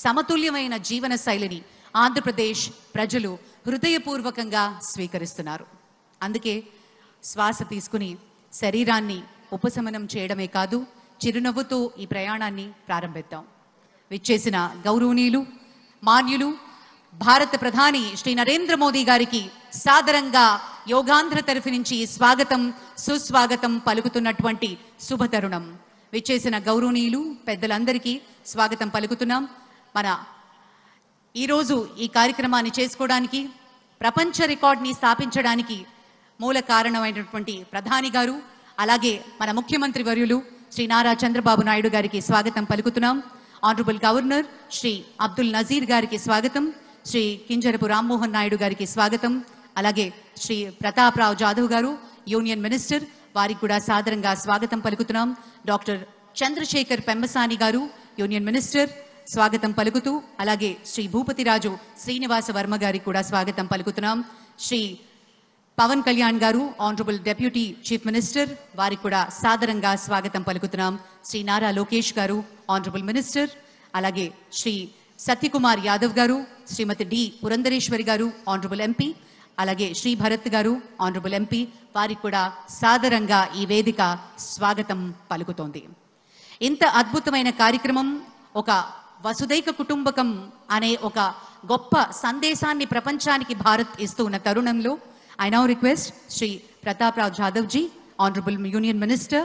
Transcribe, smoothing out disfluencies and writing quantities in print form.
సమతుల్యమైన జీవన శైలిని ఆంధ్రప్రదేశ్ ప్రజలు హృదయపూర్వకంగా స్వీకరిస్తున్నారు. అందుకే శ్వాస తీసుకుని శరీరాన్ని ఉపశమనం చేయడమే కాదు, చిరునవ్వుతో ఈ ప్రయాణాన్ని ప్రారంభిద్దాం. విచ్చేసిన గౌరవనీయులు, మాన్యులు, భారత ప్రధాని శ్రీ నరేంద్ర మోదీ గారికి సాదరంగా యోగాంధ్ర తరఫు నుంచి స్వాగతం సుస్వాగతం పలుకుతున్నటువంటి శుభతరుణం. విచ్చేసిన గౌరవనీయులు పెద్దలందరికీ స్వాగతం పలుకుతున్నాం. మన ఈరోజు ఈ కార్యక్రమాన్ని చేసుకోవడానికి, ప్రపంచ రికార్డ్ని స్థాపించడానికి మూల కారణమైనటువంటి ప్రధాని గారు, అలాగే మన ముఖ్యమంత్రి వర్యులు శ్రీ నారా చంద్రబాబు నాయుడు గారికి స్వాగతం పలుకుతున్నాం. ఆనరబుల్ గవర్నర్ శ్రీ అబ్దుల్ నజీర్ గారికి స్వాగతం, శ్రీ కింజరపు రామ్మోహన్ నాయుడు గారికి స్వాగతం, అలాగే శ్రీ ప్రతాప్ రావు జాదవ్ గారు యూనియన్ మినిస్టర్, వారికి కూడా సాదరంగా స్వాగతం పలుకుతున్నాం. డాక్టర్ చంద్రశేఖర్ పెమ్మసాని గారు యూనియన్ మినిస్టర్ స్వాగతం పలుకుతూ, అలాగే శ్రీ భూపతిరాజు శ్రీనివాస వర్మ గారికి కూడా స్వాగతం పలుకుతున్నాం. శ్రీ పవన్ కళ్యాణ్ గారు ఆనరబుల్ డెప్యూటీ చీఫ్ మినిస్టర్, వారికి కూడా సాదరంగా స్వాగతం పలుకుతున్నాం. శ్రీ నారా లోకేష్ గారు ఆనరబుల్ మినిస్టర్, అలాగే శ్రీ సత్యకుమార్ యాదవ్ గారు, శ్రీమతి డి పురంధరేశ్వరి గారు ఆనరబుల్ ఎంపీ, అలాగే శ్రీ భరత్ గారు ఆనరబుల్ ఎంపీ, వారికి కూడా సాదరంగా ఈ వేదిక స్వాగతం పలుకుతోంది. ఇంత అద్భుతమైన కార్యక్రమం, ఒక వసుదైక కుటుంబకం అనే ఒక గొప్ప సందేశాన్ని ప్రపంచానికి భారత్ ఇస్తూ ఉన్న తరుణంలో I now request Shri Pratap Rao Jadavji, Honorable Union Minister,